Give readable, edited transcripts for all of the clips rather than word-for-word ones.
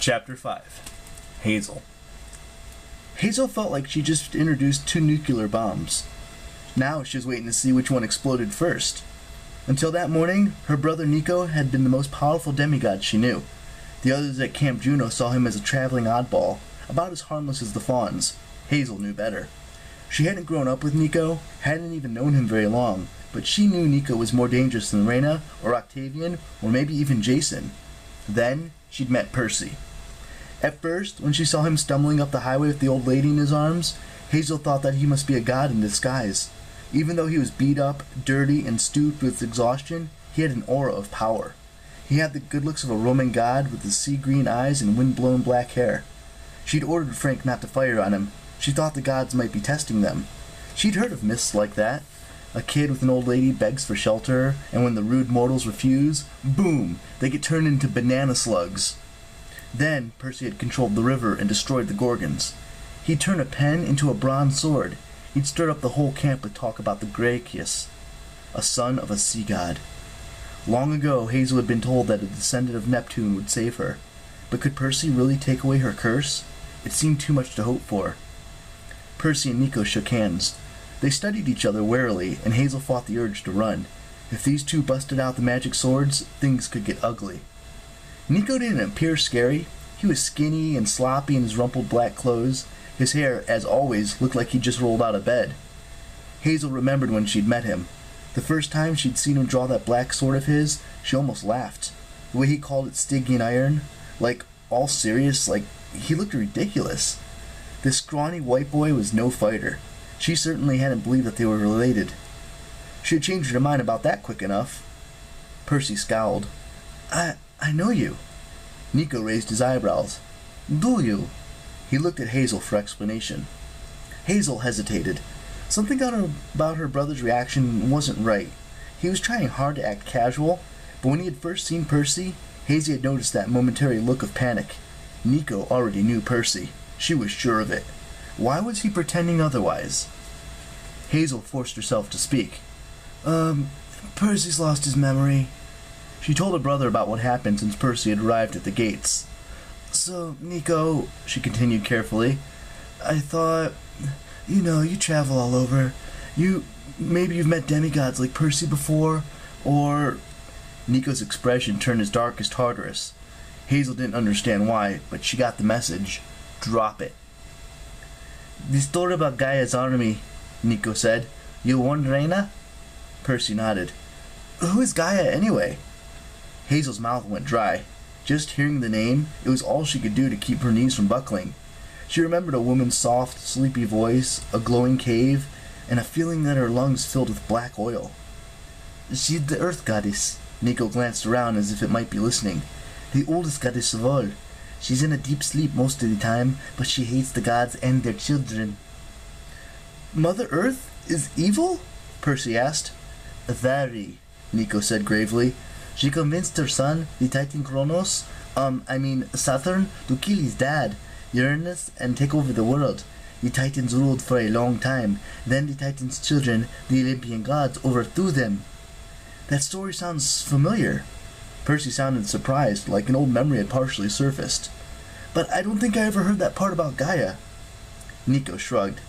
Chapter 5. Hazel. Hazel felt like she just introduced 2 nuclear bombs. Now she was waiting to see which one exploded first. Until that morning, her brother Nico had been the most powerful demigod she knew. The others at Camp Juno saw him as a traveling oddball, about as harmless as the fawns. Hazel knew better. She hadn't grown up with Nico, hadn't even known him very long, but she knew Nico was more dangerous than Reyna, or Octavian, or maybe even Jason. Then, she'd met Percy. At first, when she saw him stumbling up the highway with the old lady in his arms, Hazel thought that he must be a god in disguise. Even though he was beat up, dirty, and stooped with exhaustion, he had an aura of power. He had the good looks of a Roman god with his sea-green eyes and wind-blown black hair. She'd ordered Frank not to fire on him. She thought the gods might be testing them. She'd heard of myths like that. A kid with an old lady begs for shelter, and when the rude mortals refuse, boom, they get turned into banana slugs. Then Percy had controlled the river and destroyed the Gorgons. He'd turned a pen into a bronze sword. He'd stirred up the whole camp with talk about the Graecius, a son of a sea god. Long ago, Hazel had been told that a descendant of Neptune would save her. But could Percy really take away her curse? It seemed too much to hope for. Percy and Nico shook hands. They studied each other warily, and Hazel fought the urge to run. If these two busted out the magic swords, things could get ugly. Nico didn't appear scary. He was skinny and sloppy in his rumpled black clothes. His hair, as always, looked like he'd just rolled out of bed. Hazel remembered when she'd met him. The first time she'd seen him draw that black sword of his, she almost laughed. The way he called it Stygian iron, like, all serious, like, he looked ridiculous. This scrawny white boy was no fighter. She certainly hadn't believed that they were related. She had changed her mind about that quick enough. Percy scowled. I know you. Nico raised his eyebrows. Do you? He looked at Hazel for explanation. Hazel hesitated. Something about her brother's reaction wasn't right. He was trying hard to act casual, but when he had first seen Percy, Hazel had noticed that momentary look of panic. Nico already knew Percy. She was sure of it. Why was he pretending otherwise? Hazel forced herself to speak. Percy's lost his memory. She told her brother about what happened since Percy had arrived at the gates. So, Nico, she continued carefully, I thought, you travel all over. Maybe you've met demigods like Percy before, or... Nico's expression turned as dark as Tartarus. Hazel didn't understand why, but she got the message. Drop it. The story about Gaia's army, Nico said. You warned Reyna? Percy nodded. Who is Gaia, anyway? Hazel's mouth went dry. Just hearing the name, it was all she could do to keep her knees from buckling. She remembered a woman's soft, sleepy voice, a glowing cave, and a feeling that her lungs filled with black oil. She's the earth goddess. Nico glanced around as if it might be listening. The oldest goddess of all. She's in a deep sleep most of the time, but she hates the gods and their children. Mother Earth is evil? Percy asked. Very, Nico said gravely. She convinced her son, the Titan Saturn, to kill his dad, Uranus, and take over the world. The Titans ruled for a long time. Then the Titans' children, the Olympian gods, overthrew them. That story sounds familiar. Percy sounded surprised, like an old memory had partially surfaced. But I don't think I ever heard that part about Gaia. Nico shrugged.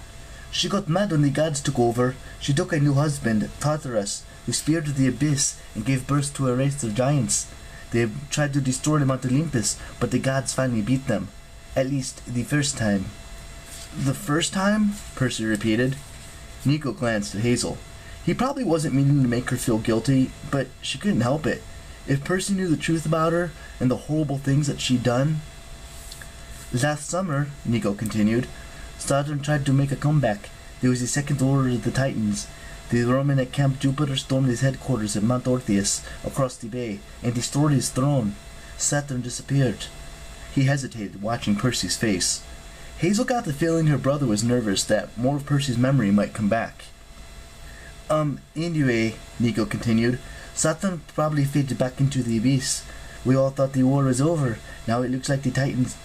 She got mad when the gods took over. She took a new husband, Tartarus, who speared the abyss and gave birth to a race of giants. They tried to destroy Mount Olympus, but the gods finally beat them. At least, the first time. The first time? Percy repeated. Nico glanced at Hazel. He probably wasn't meaning to make her feel guilty, but she couldn't help it. If Percy knew the truth about her, and the horrible things that she'd done... Last summer, Nico continued, Saturn tried to make a comeback. There was the Second Order of the Titans. The Roman at Camp Jupiter stormed his headquarters at Mount Orpheus, across the bay, and destroyed his throne. Saturn disappeared. He hesitated, watching Percy's face. Hazel got the feeling her brother was nervous that more of Percy's memory might come back. Anyway, Nico continued, Saturn probably faded back into the abyss. We all thought the war was over. Now it looks like the Titans'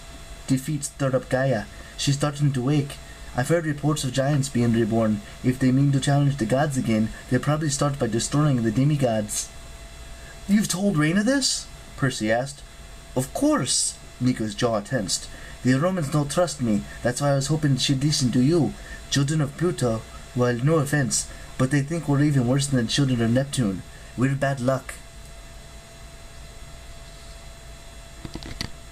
defeat stirred up Gaia. She's starting to wake. I've heard reports of giants being reborn. If they mean to challenge the gods again, they'll probably start by destroying the demigods. You've told Reyna this? Percy asked. Of course, Nico's jaw tensed. The Romans don't trust me. That's why I was hoping she'd listen to you. Children of Pluto, well, no offense, but they think we're even worse than children of Neptune. We're bad luck.